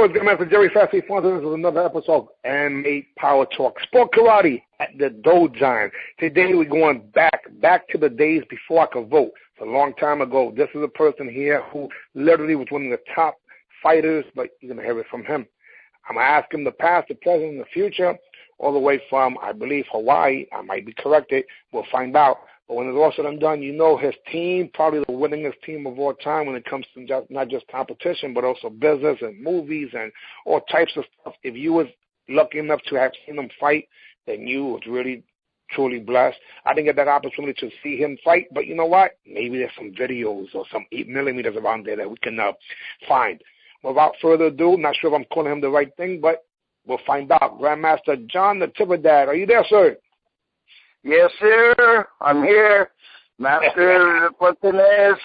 it's Grandmaster Jerry Sassy Fontaine. This is another episode of Anime Power Talk. Sport Karate at the Dojo. Today we're going back to the days before I could vote. It's a long time ago. This is a person here who literally was one of the top fighters, but you're going to hear it from him. I'm going to ask him the past, the present, and the future, all the way from, I believe, Hawaii. I might be corrected. We'll find out. But when it's all said and done, you know his team, probably the winningest team of all time when it comes to not just competition, but also business and movies and all types of stuff. If you was lucky enough to have seen him fight, then you was really, truly blessed. I didn't get that opportunity to see him fight, but you know what? Maybe there's some videos or some 8mm around there that we can find. Without further ado, not sure if I'm calling him the right thing, but we'll find out. Grandmaster John Natividad, are you there, sir? Yes, sir. I'm here. Master Fontaine.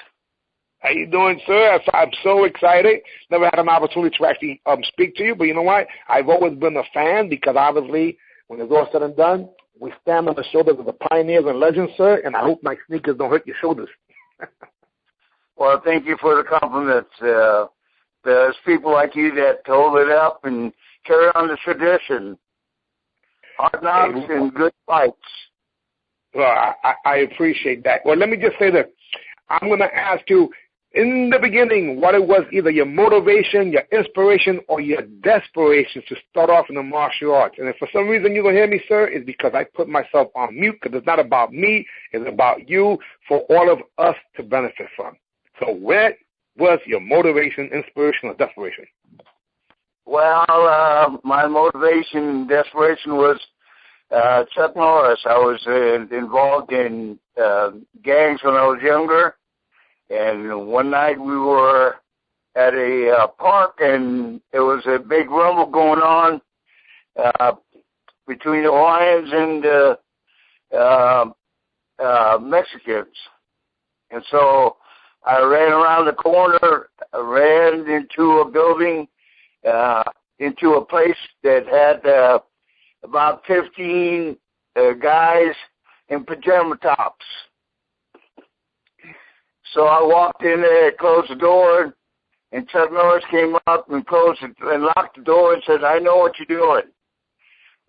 How you doing, sir? I'm so excited. Never had an opportunity to actually speak to you, but you know what? I've always been a fan because obviously when it's all said and done, we stand on the shoulders of the pioneers and legends, sir, and I hope my sneakers don't hurt your shoulders. Well, thank you for the compliments. There's people like you that hold it up and carry on the tradition. Hard knocks and good fights. Well, I appreciate that. Well, let me just say this. I'm going to ask you, in the beginning, what it was, either your motivation, your inspiration, or your desperation to start off in the martial arts. And if for some reason you don't hear me, sir, it's because I put myself on mute, because it's not about me, it's about you, for all of us to benefit from. So where was your motivation, inspiration, or desperation? Well, my motivation and desperation was Chuck Norris. I was involved in gangs when I was younger, and one night we were at a park, and there was a big rumble going on between the Hawaiians and Mexicans. And so I ran around the corner, ran into a building, into a place that had about 15 guys in pajama tops. So I walked in there, closed the door, and Chuck Norris came up and closed it and locked the door and said, "I know what you're doing.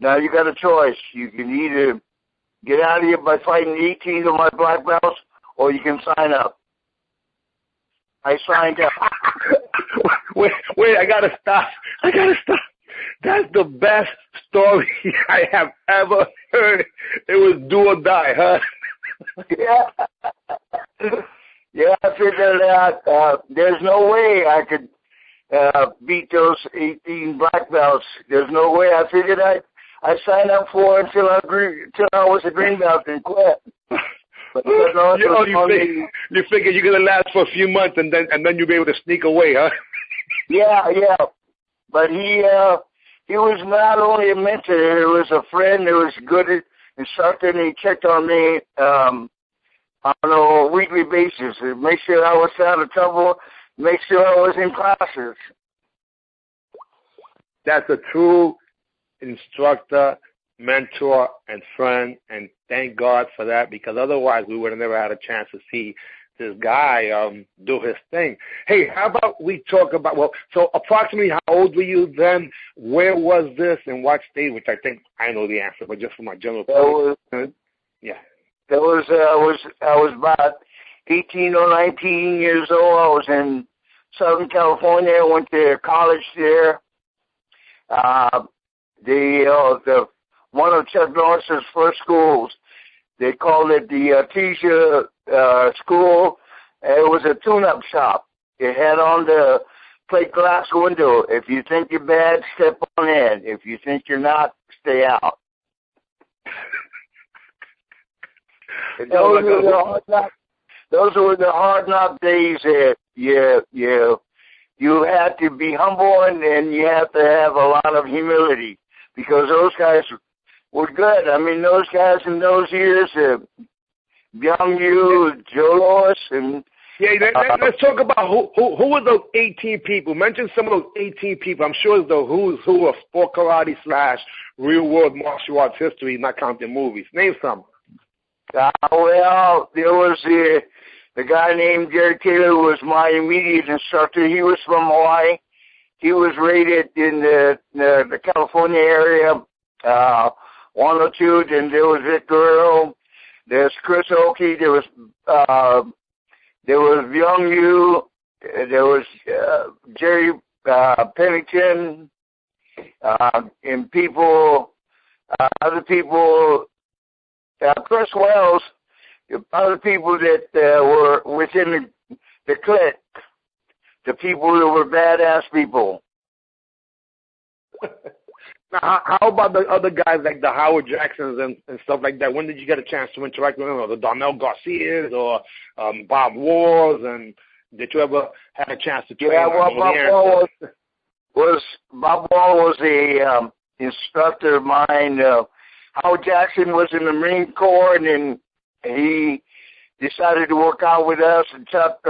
Now you got a choice. You can either get out of here by fighting 18 of my black belts, or you can sign up." I signed up. Wait, I gotta stop. That's the best story I have ever heard. It was do or die, huh? Yeah, I figured out there's no way I could beat those 18 black belts. There's no way. I figured I signed up for it until I was a green belt and quit. But you figure you're gonna last for a few months and then you'll be able to sneak away, huh? Yeah. But he was not only a mentor, he was a friend. He was good instructor, and he checked on me on a weekly basis to make sure I was out of trouble, make sure I was in classes. That's a true instructor, mentor, and friend, and thank God for that, because otherwise we would have never had a chance to see this guy do his thing. Hey, how about we talk about, so approximately how old were you then? Where was this and what state? Which I think I know the answer, but just for my general opinion. Yeah. I was about 18 or 19 years old. I was in Southern California. I went to college there. The one of Chuck Norris's first schools, they called it the Artesia School. It was a tune-up shop. It had on the plate glass window. If you think you're bad, step on in. If you think you're not, stay out. Those were the hard knock days that you had to be humble and you have to have a lot of humility, because those guys were good. I mean, those guys in those years, Young Yu, Joe Louis, and let's talk about who were those 18 people. Mention some of those 18 people. I'm sure it's the who's who of sport karate / real world martial arts history, not counting movies. Name some. Well, there was the guy named Jerry Taylor, who was my immediate instructor. He was from Hawaii. he was raided in the California area. 102. Then there was Vic Guerrero. There's Chris Oakey. There was Young Yu. There was Jerry Pennington, and other people, Chris Wells, other people that were within the clique, the people that were badass people. Now, how about the other guys like the Howard Jacksons and stuff like that? When did you get a chance to interact with them, or the Darnell Garcias, or Bob Wars, and did you ever have a chance to train? Yeah, well, Bob Wall was a instructor of mine. Howard Jackson was in the Marine Corps, and then he decided to work out with us, and Chuck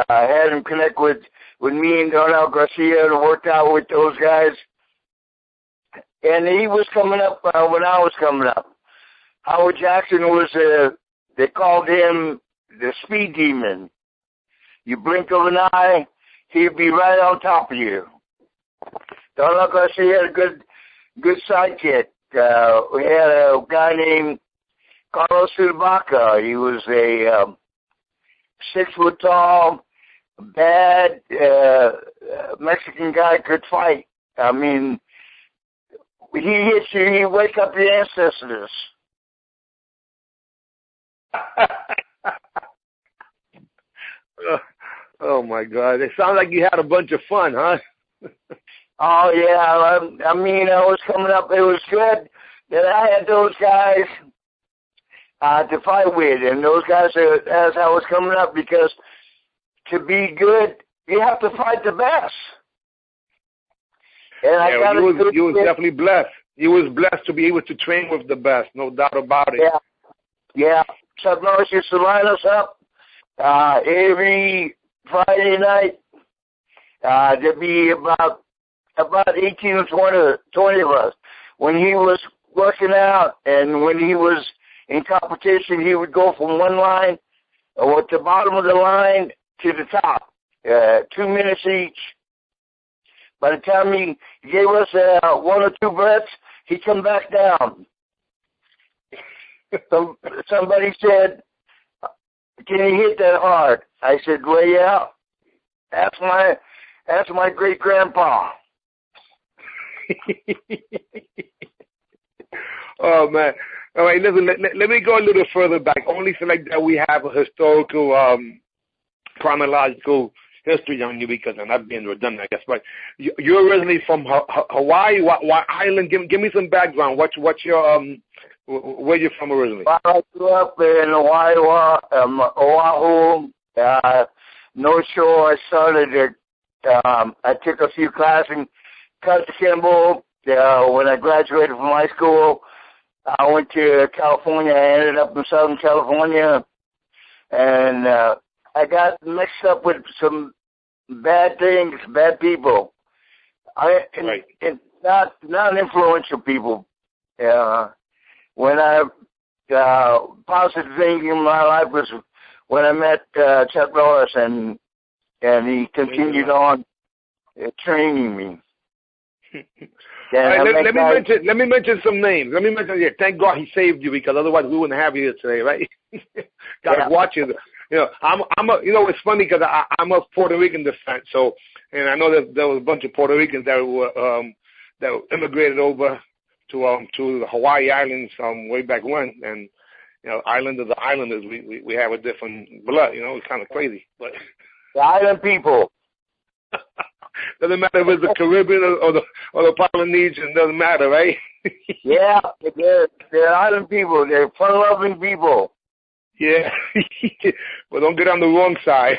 had him connect with me and Darnell Garcia to work out with those guys. And he was coming up when I was coming up. Howard Jackson was, they called him the speed demon. You blink of an eye, he'd be right on top of you. Darnell Garcia had a good sidekick. We had a guy named Carlos Sudabaca. He was a 6 foot tall, bad Mexican guy, could fight. I mean, he hits you, he wake up your ancestors. Oh my God! It sounds like you had a bunch of fun, huh? Oh yeah, I mean, I was coming up. It was good that I had those guys to fight with, and those guys as I was coming up, because to be good, you have to fight the best. And you was definitely blessed. You was blessed to be able to train with the best, no doubt about it. Yeah. Chuck Norris used to line us up every Friday night. There'd be about 18 or 20 of us. When he was working out and when he was in competition, he would go from one line, or at the bottom of the line, to the top, 2 minutes each. By the time he gave us 1 or 2 breaths, he'd come back down. Somebody said, "Can you hit that hard?" I said, "Well, yeah. That's my great grandpa." Oh man! All right, listen. Let me go a little further back. Only so like that we have a historical, chronological history on you, because I'm not being redundant, I guess. But you're originally from Hawaii. What island? Give me some background. What's your where you from originally? I grew up in Oahu, North Shore. I started I took a few classes in Coach Kimball. When I graduated from high school, I went to California. I ended up in Southern California, and I got mixed up with some bad things, bad people. And not influential people. When positive thing in my life was when I met Chuck Norris, and he continued on training me. Let me mention some names. Thank God he saved you, because otherwise we wouldn't have you here today, right? Gotta watch you. You know, it's funny because I'm of Puerto Rican descent, and I know that there was a bunch of Puerto Ricans that immigrated over to the Hawaii Islands way back when, and you know, islanders are islanders. We have a different blood. You know, it's kind of crazy, but the island people. Doesn't matter if it's the Caribbean or the Polynesian. Doesn't matter, right? Yeah, they're island people. They're fun-loving people. Yeah, but don't get on the wrong side.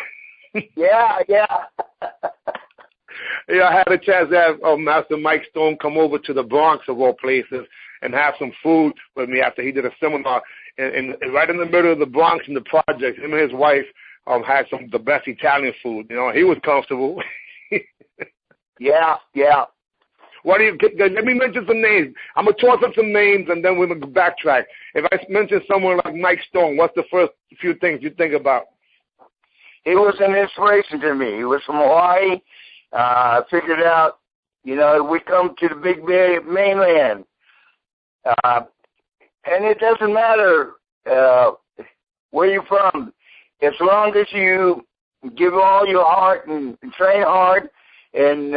Yeah. Yeah, I had a chance to have Master Mike Stone come over to the Bronx, of all places, and have some food with me after he did a seminar. And right in the middle of the Bronx in the project, him and his wife had the best Italian food. You know, he was comfortable. Yeah. Let me mention some names. I'm going to toss up some names, and then we're going to backtrack. If I mention someone like Mike Stone, what's the first few things you think about? He was an inspiration to me. He was from Hawaii. I figured out, we come to the big mainland. And it doesn't matter where you're from. As long as you give all your heart and train hard. And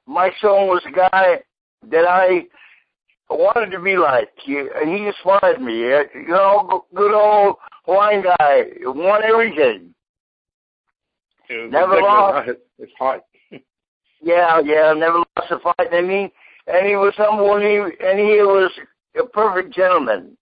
my son was a guy that I wanted to be like. He inspired me. Good old Hawaiian guy. Won everything. Never lost. It's hard. Yeah, never lost a fight. And he was humble, and he was a perfect gentleman.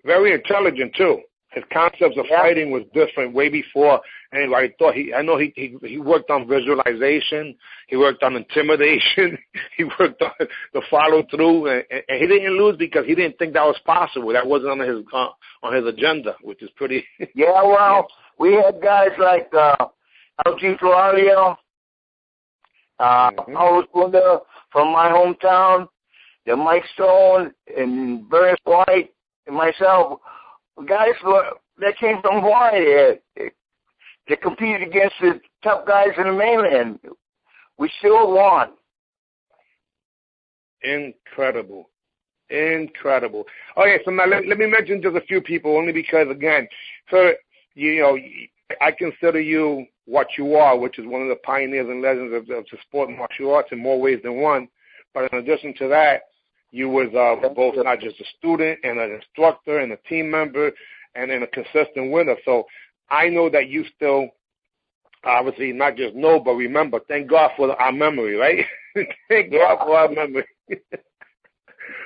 Very intelligent too. His concepts of fighting was different way before anybody thought. I know he worked on visualization. He worked on intimidation. He worked on the follow through, and he didn't lose because he didn't think that was possible. That wasn't on his agenda, which is pretty. Yeah, well, we had guys like Algene Claudio, Paul Bunda from my hometown, Mike Stone, and Burris White, and myself. Guys that came from Hawaii to compete against the tough guys in the mainland. We still won. Incredible. Okay, so now let me mention just a few people, only because, again, so, I consider you what you are, which is one of the pioneers and legends of the sport and martial arts in more ways than one. But in addition to that, you was both not just a student and an instructor and a team member and then a consistent winner. So I know that you still obviously not just know but remember. Thank God for our memory, right? Thank God for our memory.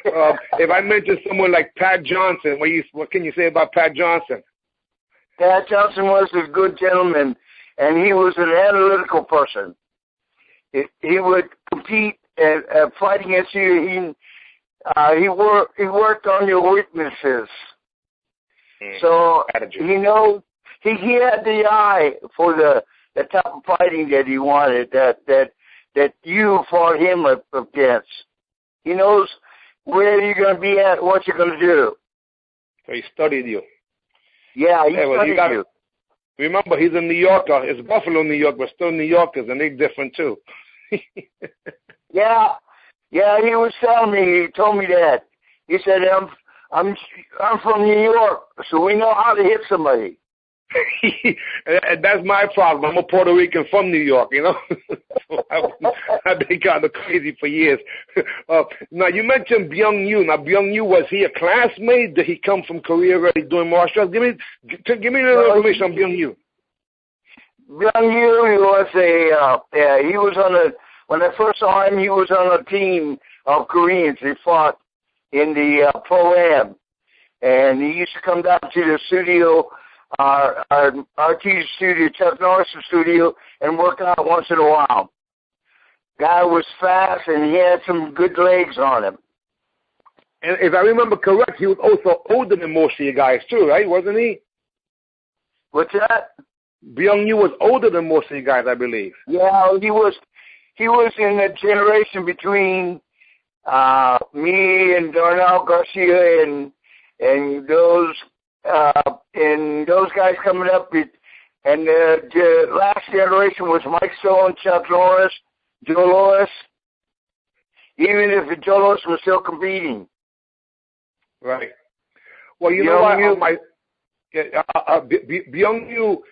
If I mention someone like Pat Johnson, what can you say about Pat Johnson? Pat Johnson was a good gentleman, and he was an analytical person. He would compete and fight against you. He worked on your weaknesses. So he knows he had the eye for the type of fighting that he wanted, that you fought him against. He knows where you're going to be at, what you're going to do. So he studied you. Yeah, he studied you. Remember, he's a New Yorker. It's Buffalo, New York, but still New Yorkers, and they're different too. Yeah, he was telling me. He told me that. He said, "I'm from New York, so we know how to hit somebody." That's my problem. I'm a Puerto Rican from New York, So I've been kind of crazy for years. Now, you mentioned Byung Yu. Now, Byung Yu, was he a classmate? Did he come from Korea already doing martial arts? Give me a little information on Byung Yu. Byung Yu, he was on when I first saw him, he was on a team of Koreans. He fought in the Pro-Am. And he used to come down to the studio, our RT studio, Chuck Norris' studio, and work out once in a while. Guy was fast, and he had some good legs on him. And if I remember correct, he was also older than most of you guys, too, right? Wasn't he? What's that? Byung Yu was older than most of you guys, I believe. Yeah, he was in the generation between me and Darnell Garcia and those guys coming up. And the last generation was Mike Stone, Chuck Norris, Joe Louis. Even if Joe Louis was still competing. Right. Well, you know what? Byung Yu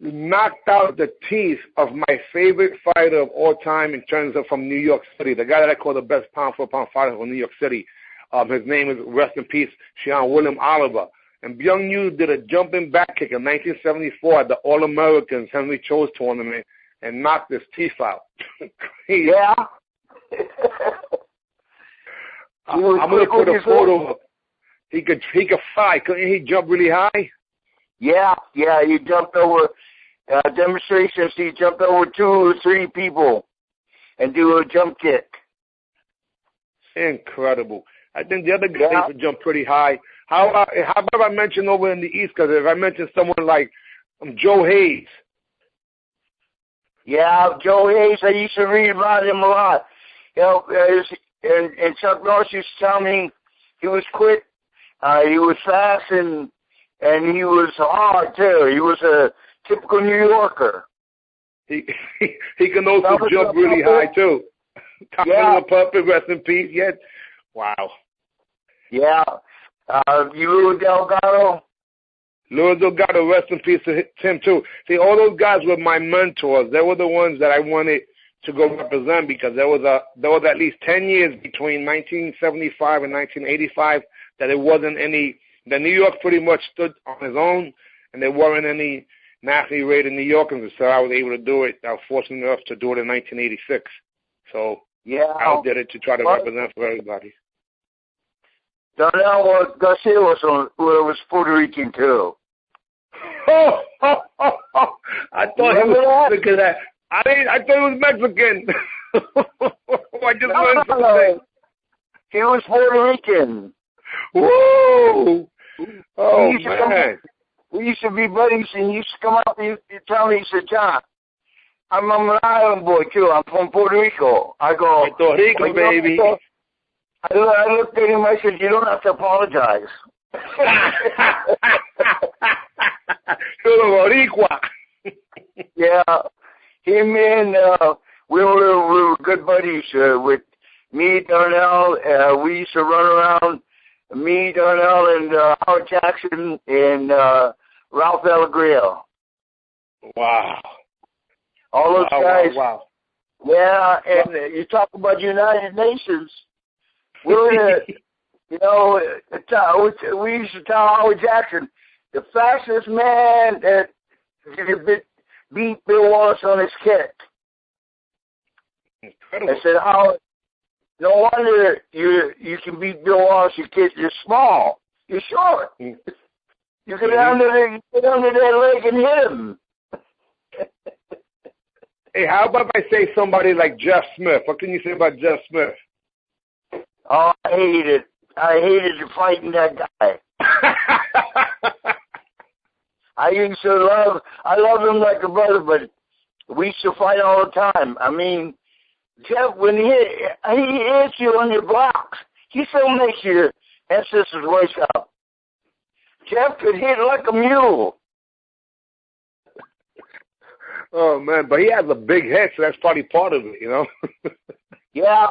knocked out the teeth of my favorite fighter of all time in terms of from New York City, the guy that I call the best pound-for-pound fighter from New York City. His name is, rest in peace, Sean William Oliver. And Byung Yu did a jumping back kick in 1974 at the All-Americans Henry Cho's tournament and knocked his teeth out. Yeah. I'm going to put a photo up. He could fight. Couldn't he jump really high? Yeah, he jumped over demonstrations. He jumped over 2 or 3 people and do a jump kick. Incredible. I think the other guys would jump pretty high. How about I mention over in the East? Because if I mention someone like Joe Hayes. Yeah, Joe Hayes, I used to read about him a lot. And Chuck Norris used to tell me he was quick, he was fast, and he was hard, too. He was a typical New Yorker. He he can also jump really high too. Thomas the Puppet, rest in peace. Yeah. Wow. Yeah. You Delgado. Louis Delgado, rest in peace to him too. See, all those guys were my mentors. They were the ones that I wanted to go represent because there was at least 10 years between 1975 and 1985 that it wasn't any. The New York pretty much stood on his own, and there weren't any nationally rated New Yorkers, so I was able to do it. I was fortunate enough to do it in 1986. So I did it to try to represent for everybody. Darnell Garcia was Puerto Rican too. I thought he was because I thought he was Mexican. I just learned something. He was Puerto Rican. Woo! Oh man. We used to be buddies, and he used to come up and he'd tell me, he said, John, I'm an island boy too. I'm from Puerto Rico. I go, Puerto Rico, baby. I looked at him, I said, you don't have to apologize. Yeah. Him and we were good buddies with me, Darnell. We used to run around, me, Darnell, and Howard Jackson and Ralph Alegria. Wow. All those guys. Wow. Yeah, and you talk about United Nations. We were, we used to tell Howard Jackson, the fastest man that beat Bill Wallace on his kick. Incredible. I said, Howard, no wonder you can beat Bill Wallace. You're small. You're short. You can get under that leg and hit him. Hey, how about if I say somebody like Jeff Smith? What can you say about Jeff Smith? Oh, I hated fighting that guy. I love him like a brother, but we used to fight all the time. I mean, Jeff, when he hits you on your blocks, he still makes your ancestors' voice up. Jeff could hit like a mule. Oh, man, but he has a big head, so that's probably part of it, you know? Yeah.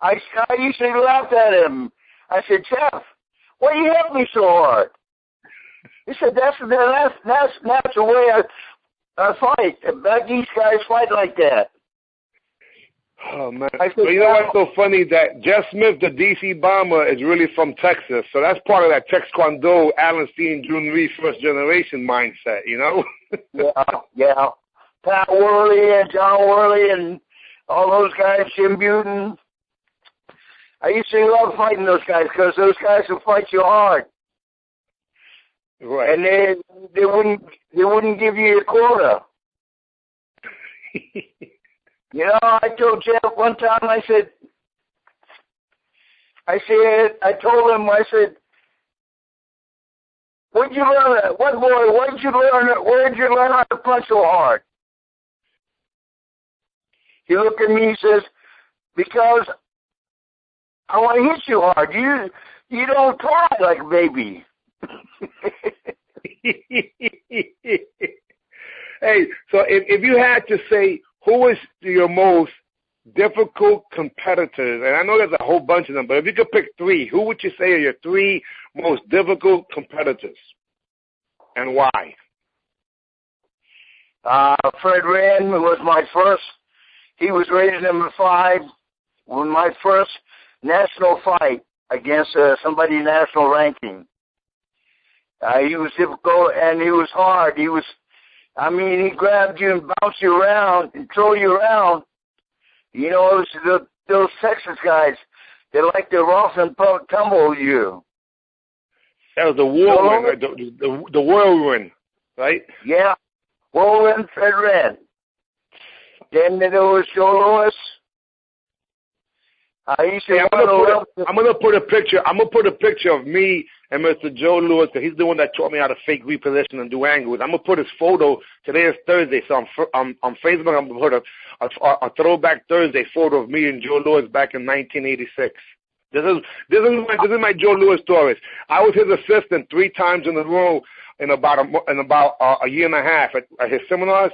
I used to laugh at him. I said, Jeff, why you hit me so hard? He said, that's the way I fight. Back East guys fight like that. Oh, man. But you know what's so funny? That Jeff Smith, the D.C. bomber, is really from Texas. So that's part of that Taekwondo, Allenstein, June Reed, first generation mindset, you know? Yeah. Pat Worley and John Worley and all those guys, Jim Buten. I used to love fighting those guys because those guys will fight you hard. Right. And they wouldn't give you your quota. You know, I told Jeff one time, I told him, where'd you learn that? What boy, where'd you learn how to punch so hard? He looked at me, he says, because I want to hit you hard. You don't cry like a baby. Hey, so if you had to say who is your most difficult competitors, and I know there's a whole bunch of them, but if you could pick three, who would you say are your three most difficult competitors, and why? Fred Rand was my first. He was rated number 5. Was my first national fight against somebody national ranking. He was difficult and he was hard. He grabbed you and bounced you around and throw you around. You know, those Texas guys, they like to rough and tumble you. That was the whirlwind, right? The whirlwind, right? Yeah, whirlwind, Fred Rand. Then there was Joe Louis. I'm gonna put a picture of me and Mr. Joe Louis, because he's the one that taught me how to fake reposition and do angles. I'm gonna put his photo. Today is Thursday, so on Facebook I'm gonna put a throwback Thursday photo of me and Joe Louis back in 1986. This is my Joe Louis stories. I was his assistant 3 times in a row in about a year and a half at his seminars.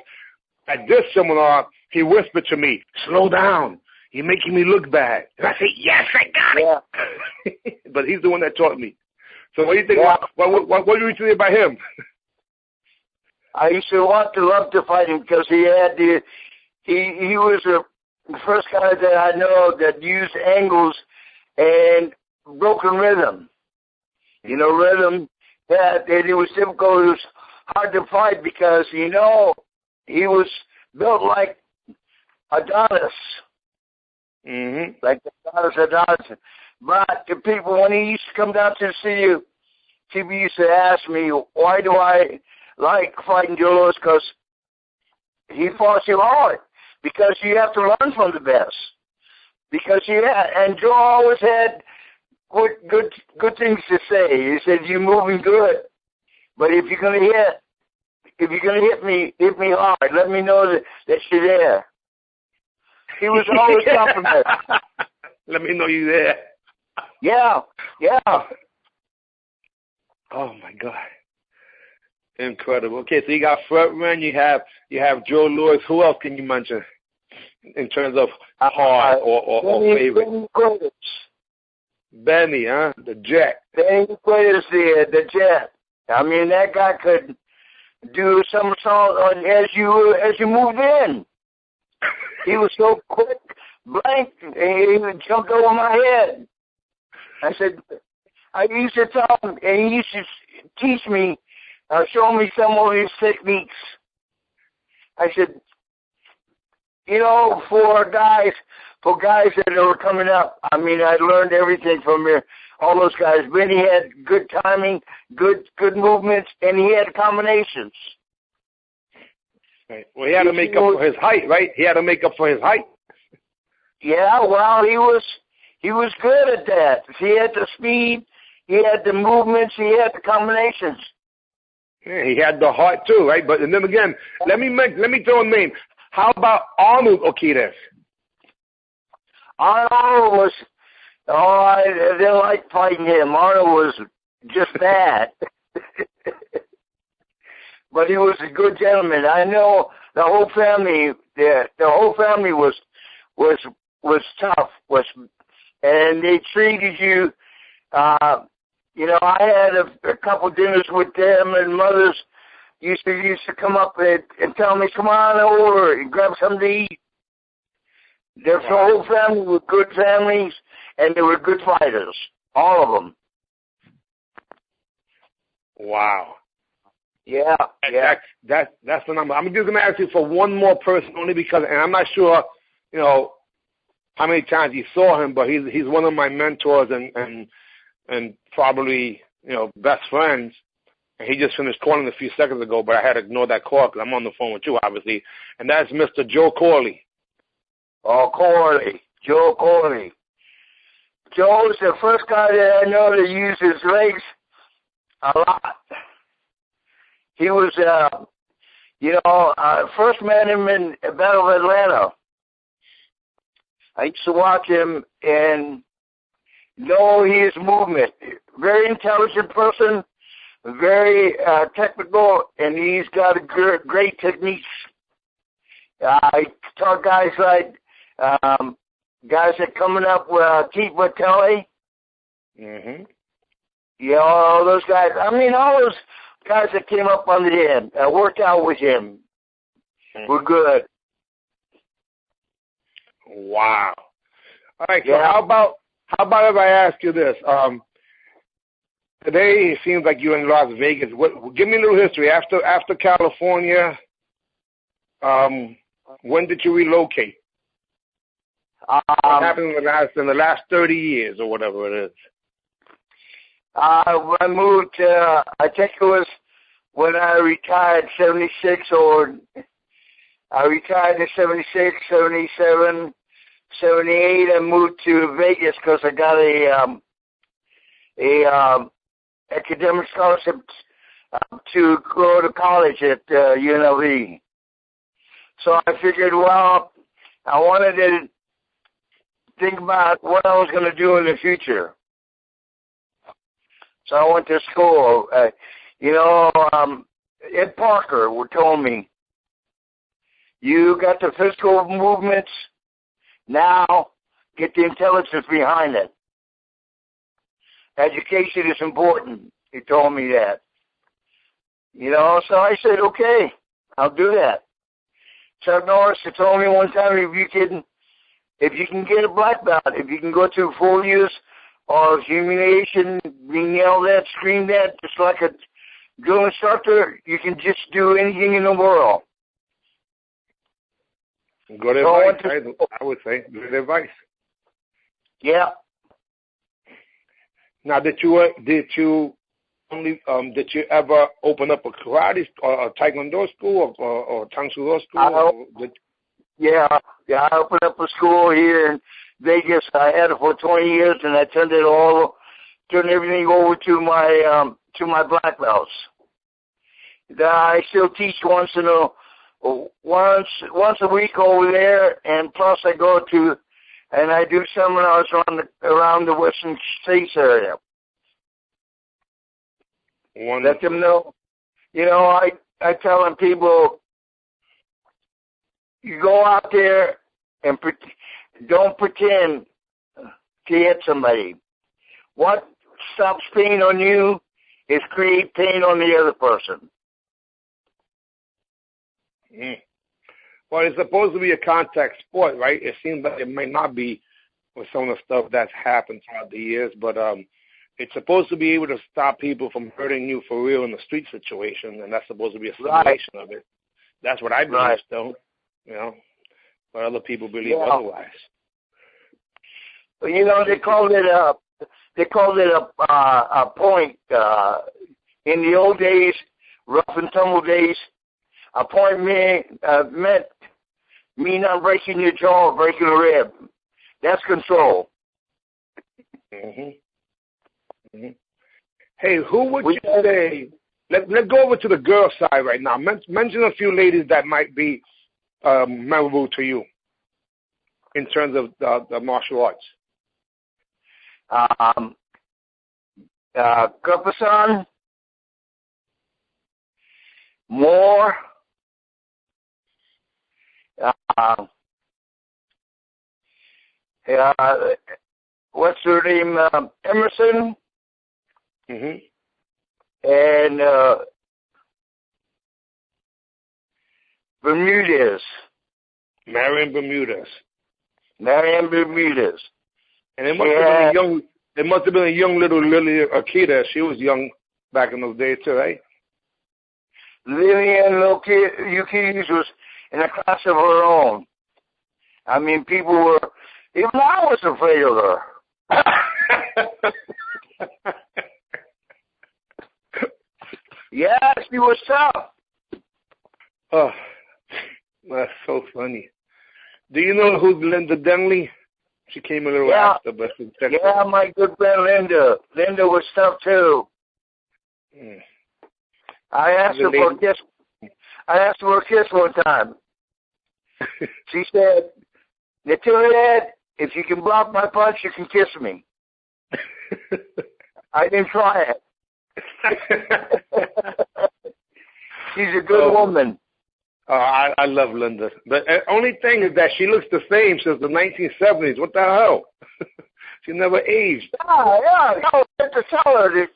at this seminar, he whispered to me, "Slow down. You're making me look bad." And I said, "Yes, I got it." But he's the one that taught me. So what do you think? Yeah. What do you think about him? I used to love to fight him because he was the first guy that I know that used angles and broken rhythm. You know, rhythm that it was difficult. It was hard to fight because, you know, he was built like Adonis. Mm-hmm. Like Adonis. But the people, when he used to come down to see you, people used to ask me, why do I like fighting Joe Louis? Because he fought you hard. Because you have to learn from the best. Because and Joe always had good things to say. He said, "You're moving good, but if you're gonna hit me hard. Let me know that you're there." He was always complimenting. Let me know you're there. Yeah. Oh my God. Incredible. Okay, so you got Fredman, you have Joe Louis. Who else can you mention in terms of hard or favorite? Benny, huh? The Jet. Benny Quaid's the Jet. I mean, that guy could do somersault as you moved in. He was so quick, blank, and he jumped over my head. I used to tell him, and he used to teach me, show me some of his techniques. I said, you know, for guys that were coming up, I mean, I learned everything from all those guys. Benny had good timing, good movements, and he had combinations. Right. Well, he had to make up for his height, right? He had to make up for his height. Yeah, well, he was good at that. He had the speed, he had the movements, he had the combinations. Yeah, he had the heart too, right? But and then again, let me throw a name. How about Arnold Okides? Arnold was, I didn't like fighting him. Arnold was just bad. But he was a good gentleman. I know the whole family. The whole family was tough. And they treated you. You know, I had a couple dinners with them, and mothers used to come up and tell me, "Come on over and grab something to eat." Their whole family were good families, and they were good fighters, all of them. Wow. Yeah. That's the number. I'm just gonna ask you for one more person, only because, and I'm not sure, you know, how many times you saw him, but he's one of my mentors and probably, you know, best friends. And he just finished calling a few seconds ago, but I had to ignore that call because I'm on the phone with you, obviously. And that's Mr. Joe Corley. Oh, Corley. Joe Corley. Joe's the first guy that I know that used his legs a lot. He was, first met him in Battle of Atlanta. I used to watch him and know his movement. Very intelligent person, very technical, and he's got a great techniques. I taught guys like guys that coming up with Keith Vitale. Mm-hmm. Yeah, all those guys. I mean, all those guys that came up under him, worked out with him, were good. Wow. All right. So how about if I ask you this? Today it seems like you're in Las Vegas. Give me a little history. After California, when did you relocate? What happened in the last 30 years or whatever it is? I moved, I think it was when I retired, 76, or I retired in 76, 77, 78. I moved to Vegas because I got a academic scholarship to go to college at UNLV. So I figured, well, I wanted to think about what I was going to do in the future. So I went to school. Ed Parker told me, You got the physical movements. Now, get the intelligence behind it. Education is important. He told me that. You know, so I said, okay, I'll do that. Chuck Norris had told me one time, if you can get a black belt, if you can go through 4 years of humiliation, being yelled at, screamed at, just like a drill instructor, you can just do anything in the world. Good advice, I would say. Good advice. Yeah. Now, did you ever open up a karate or a taekwondo school or tang soo do school? Yeah, I opened up a school here in Vegas. I had it for 20 years, and I turned everything over to my black belts. I still teach once a week over there, and plus I go to and I do seminars around the Western States area. Wonderful. Let them know. You know, I tell them, people, you go out there and don't pretend to hit somebody. What stops pain on you is create pain on the other person. Mm. Well, it's supposed to be a contact sport, right? It seems like it may not be with some of the stuff that's happened throughout the years, but it's supposed to be able to stop people from hurting you for real in the street situation, and that's supposed to be a simulation of it. That's what I believe, though. You know, but other people believe otherwise. You know, they called it a point. In the old days, rough and tumble days, a point meant me not breaking your jaw or breaking a rib. That's control. Mm-hmm. Mm-hmm. Hey, who would you say? Let's go over to the girl side right now. Mention a few ladies that might be memorable to you in terms of the martial arts. Gurpasan, Moore, what's her name? Emerson, and Bermudez. Marion Bermudez. And it must have been a young little Lily Akita. She was young back in those days too, right? Lillian Ukis was in a class of her own. I mean, people were, even I was afraid of her. Yeah, she was tough. Oh, that's so funny. Do you know who's Linda Denley? She came a little after, but yeah, my good friend Linda. Linda was tough too. Mm. I asked her for a kiss. One time. She said, "Natividad, if you can block my punch, you can kiss me." I didn't try it. She's a good woman. I love Linda. But the only thing is that she looks the same since the 1970s. What the hell? She never aged. Yeah. No, I have to tell her to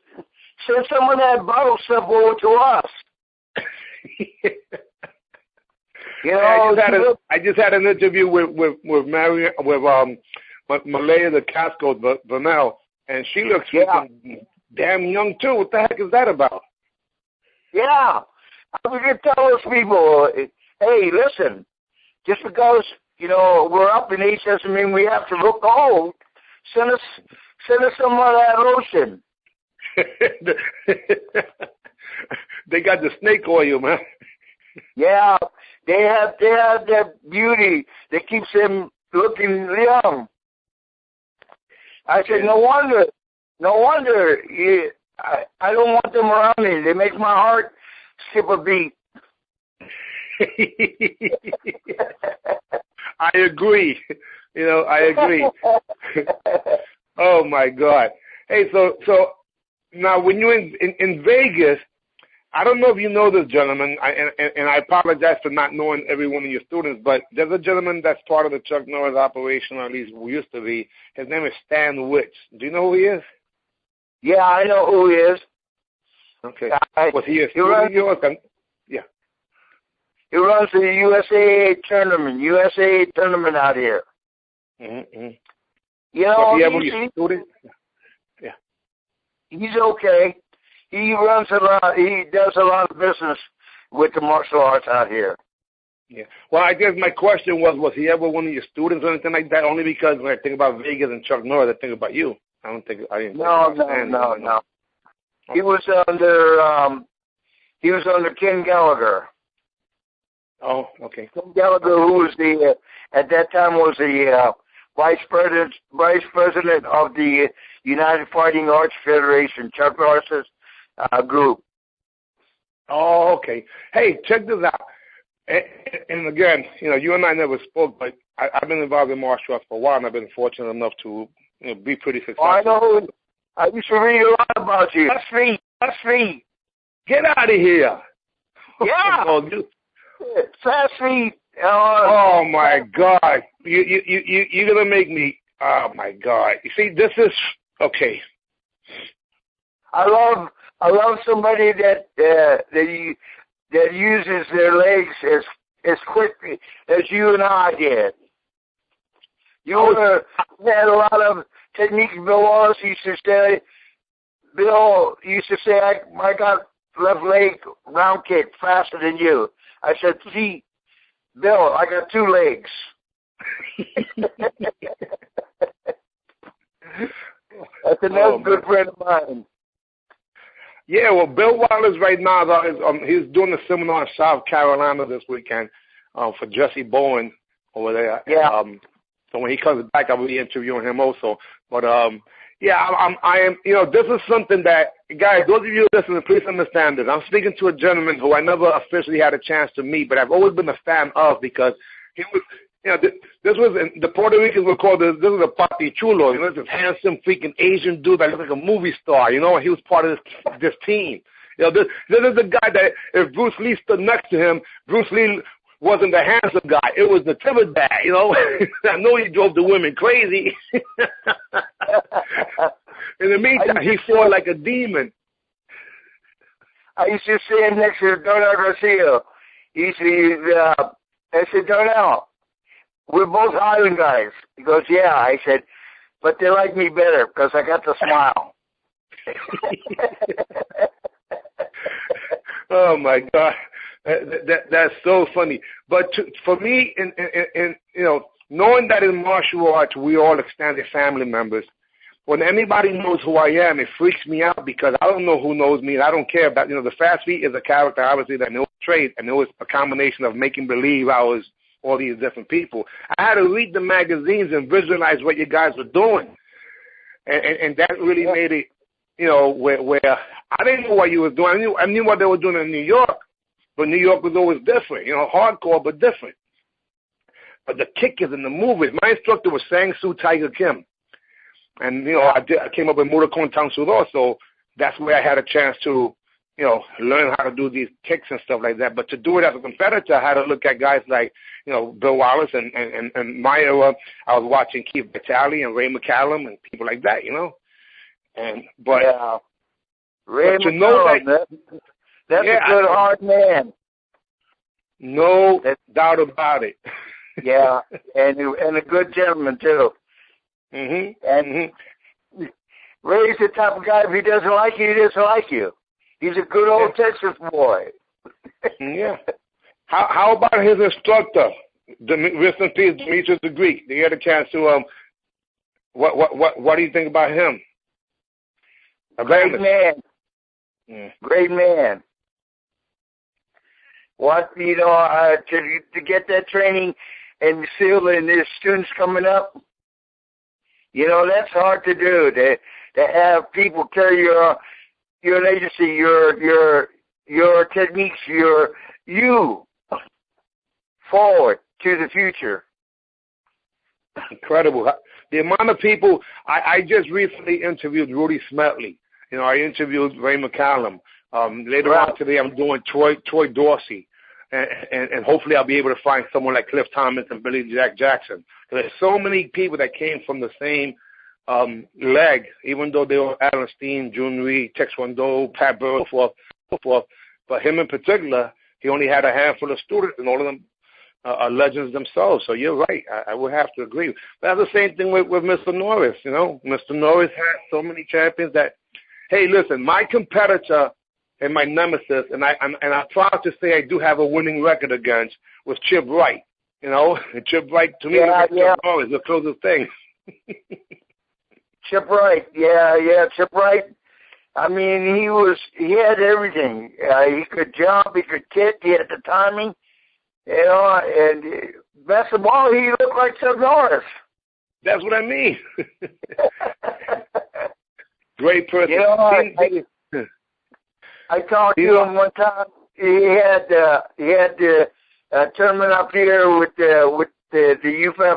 send some of that bottle stuff over to us. You know, I just had an interview with Malaya the Casco Burnell, and she looks damn young too. What the heck is that about? Yeah. We can tell those people, hey, listen, just because, you know, we're up in age doesn't mean we have to look old. Send us some of that lotion. They got the snake oil, man. Yeah, they have that beauty that keeps them looking young. I said, no wonder. I don't want them around me. They make my heart skip a beat. I agree. I agree. Oh my God. Hey, so now when you're in Vegas, I don't know if you know this gentleman, and I apologize for not knowing every one of your students, but there's a gentleman that's part of the Chuck Norris operation, or at least we used to be. His name is Stan Witch. Do you know who he is? Yeah, I know who he is. Okay. Was he a student of yours? Yeah. He runs the USAA tournament out here. Mm-hmm. You know, was he ever your student? Yeah. He's okay. He runs a lot. He does a lot of business with the martial arts out here. Yeah. Well, I guess my question was he ever one of your students or anything like that? Only because when I think about Vegas and Chuck Norris, I think about you. I didn't think No. Okay. He was under Ken Gallagher. Oh, okay. Ken Gallagher, who was at that time was the vice president of the United Fighting Arts Federation, Chuck Norris's group. Oh, okay. Hey, check this out. And again, you and I never spoke, but I've been involved in martial arts for a while, and I've been fortunate enough to be pretty successful. Oh, I know. I used to read a lot about you. Fast feet. Get out of here. Yeah. Fast feet. Oh my God. You're gonna make me. Oh my God. You see, this is okay. I love somebody that uses their legs as quickly as you and I did. You had a lot of techniques. Bill Wallace used to say, I got left leg round kick faster than you. I said, see, Bill, I got two legs. That's another good friend of mine. Yeah, well, Bill Wallace right now, he's doing a seminar in South Carolina this weekend for Jesse Bowen over there. Yeah. So when he comes back, I will be interviewing him also. But yeah, I am. This is something that, guys, those of you who listen, please understand this. I'm speaking to a gentleman who I never officially had a chance to meet, but I've always been a fan of because he was. This was the Puerto Ricans were called this was a Papi Chulo. This handsome freaking Asian dude that looked like a movie star. And he was part of this team. This is the guy that if Bruce Lee stood next to him, Bruce Lee wasn't the handsome guy. It was the Natividad. I know he drove the women crazy. In the meantime, he fought like a demon. I used to see him next to Donald Garcia. I said, Donald, we're both Highland guys. He goes, yeah. I said, but they like me better because I got the smile. Oh my God, that's so funny. But for me, in knowing that in martial arts we all extended family members. When anybody knows who I am, it freaks me out because I don't know who knows me, and I don't care about. The Fast Feet is a character obviously that knows trade, and it was a combination of making believe I was all these different people. I had to read the magazines and visualize what you guys were doing, and that really made it, where I didn't know what you were doing. I knew what they were doing in New York, but New York was always different, hardcore but different. But the kick is in the movies. My instructor was Sang Soo Tiger Kim, and I came up with Murakon Tang Sudo, so that's where I had a chance to learn how to do these kicks and stuff like that. But to do it as a competitor, I had to look at guys like, Bill Wallace and my era. I was watching Keith Vitale and Ray McCallum and people like that, Yeah. Ray but to know that's a good, hard man. No doubt about it. Yeah, and a good gentleman, too. Mm-hmm. And Ray's the type of guy, if he doesn't like you, he doesn't like you. He's a good old Texas boy. Yeah. How about his instructor, rest in peace, Demetrius the Greek? They had a chance to what do you think about him? Great man. Yeah. Great man. To get that training and still and there's students coming up, that's hard to do. To have people carry your agency, your techniques, you forward to the future. Incredible. The amount of people, I just recently interviewed Rudy Smetley. I interviewed Ray McCallum. Later on today, I'm doing Troy Dorsey. And hopefully I'll be able to find someone like Cliff Thomas and Billy Jack Jackson. There's so many people that came from the same leg, even though they were Alan Steen, June Reed, Tex Rondeau, Pat Burrow, so forth. But him in particular, he only had a handful of students, and all of them are legends themselves. So you're right. I would have to agree. But that's the same thing with Mr. Norris. You know, Mr. Norris had so many champions that, hey, listen, my competitor and my nemesis, and I'm proud to say I do have a winning record against, was Chip Wright. You know, and Chip Wright, to me, was Chip Norris, the closest thing. Chip Wright, Chip Wright. I mean, he had everything. He could jump, he could kick, he had the timing, you know, and best of all, he looked like Chuck Norris. That's what I mean. Great person. You know, I talked to him one time. He had the tournament up here with the UFAF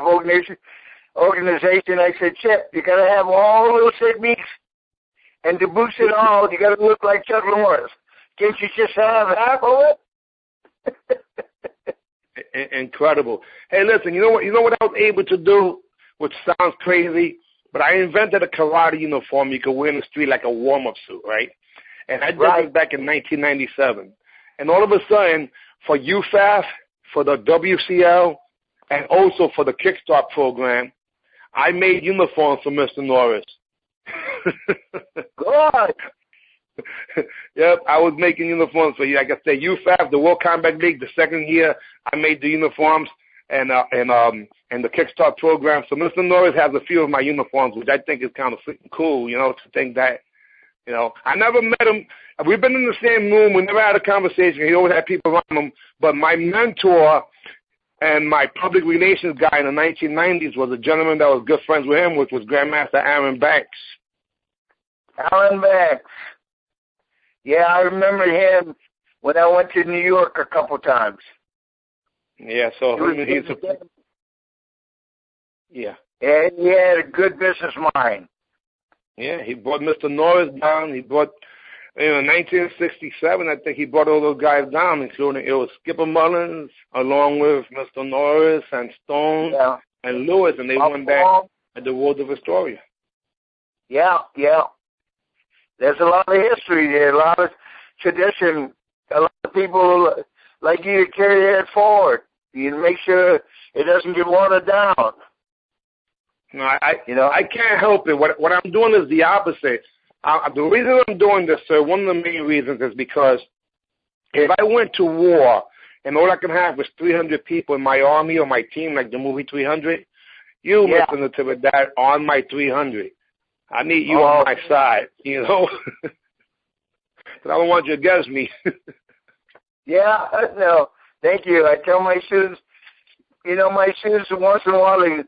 organization. I said, Chip, you got to have all those techniques, and to boost it all, you got to look like Chuck Norris. Can't you just have half of it? Incredible. Hey, listen, you know what I was able to do, which sounds crazy, but I invented a karate uniform you could wear in the street like a warm-up suit, right? And I did this back in 1997. And all of a sudden, for UFAF, for the WCL, and also for the Kickstart program, I made uniforms for Mr. Norris. Good. Yep, I was making uniforms for you. Like I said, UFAF, the World Combat League, the second year, I made the uniforms and the Kickstart program. So Mr. Norris has a few of my uniforms, which I think is kind of freaking cool, you know, to think that. You know, I never met him. We've been in the same room. We never had a conversation. He always had people around him. But my mentor and my public relations guy in the 1990s was a gentleman that was good friends with him, which was Grandmaster Aaron Banks. Aaron Banks. Yeah, I remember him when I went to New York a couple times. Yeah, so he's yeah. And he had a good business mind. Yeah, he brought Mr. Norris down. He brought, in 1967, I think he brought all those guys down, including it was Skipper Mullins, along with Mr. Norris and Stone and Lewis, and they won that at the World of Astoria. Yeah. There's a lot of history there, a lot of tradition. A lot of people like you to carry that forward. You make sure it doesn't get watered down. No, I can't help it. What I'm doing is the opposite. The reason I'm doing this, sir, one of the main reasons is because if I went to war and all I can have was 300 people in my army or my team, like the movie 300, you, Mr. Natividad, on my 300. I need you on my side, you know. But I don't want you against me. Yeah, no, thank you. I tell my students, once in a while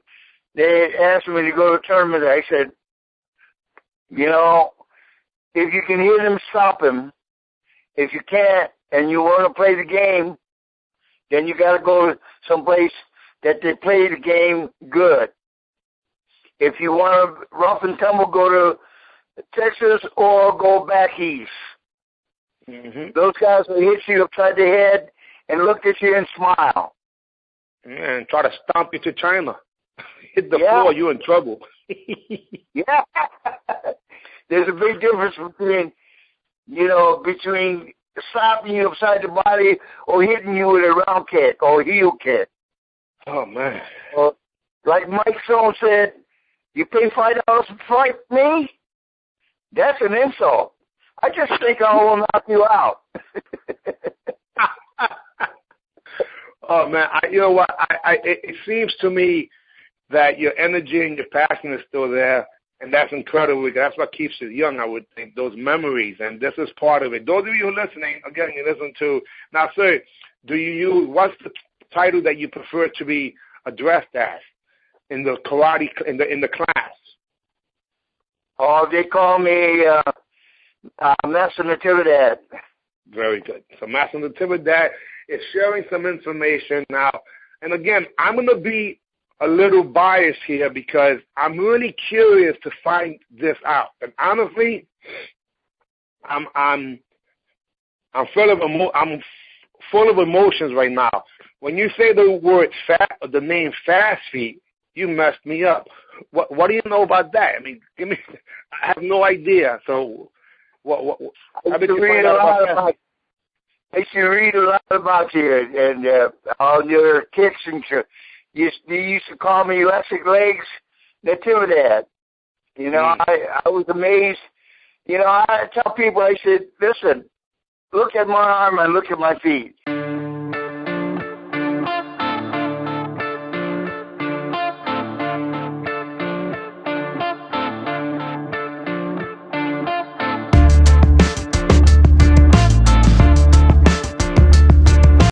they ask me to go to a tournament. I said, if you can hit him, stop him. If you can't and you want to play the game, then you got to go to someplace that they play the game good. If you want to rough and tumble, go to Texas or go back east. Mm-hmm. Those guys will hit you upside the head and look at you and smile. And try to stomp you to China. Hit the floor, you're in trouble. Yeah. There's a big difference between slapping you upside the body or hitting you with a round kick or a heel kick. Oh, man. Like Mike Stone said, you pay $5 to fight me? That's an insult. I just think I will knock you out. Oh, man, you know what? It seems to me that your energy and your passion is still there, and that's incredible. That's what keeps it young, I would think, those memories, and this is part of it. Those of you who are listening, again, you listen to. Now, sir, what's the title that you prefer to be addressed as in the karate, in the class? Oh, they call me Master Natividad. Very good. So Master Natividad is sharing some information now. And again, I'm going to be a little biased here because I'm really curious to find this out. And honestly, I'm I'm full of emotions right now. When you say the word the name Fast Feet, you messed me up. What do you know about that? I mean, give me. I have no idea. So, what I used to read a lot about you and all your kicks and you used to call me Electric Legs Natividad. You know, I was amazed. You know, I tell people, I said, listen, look at my arm and look at my feet.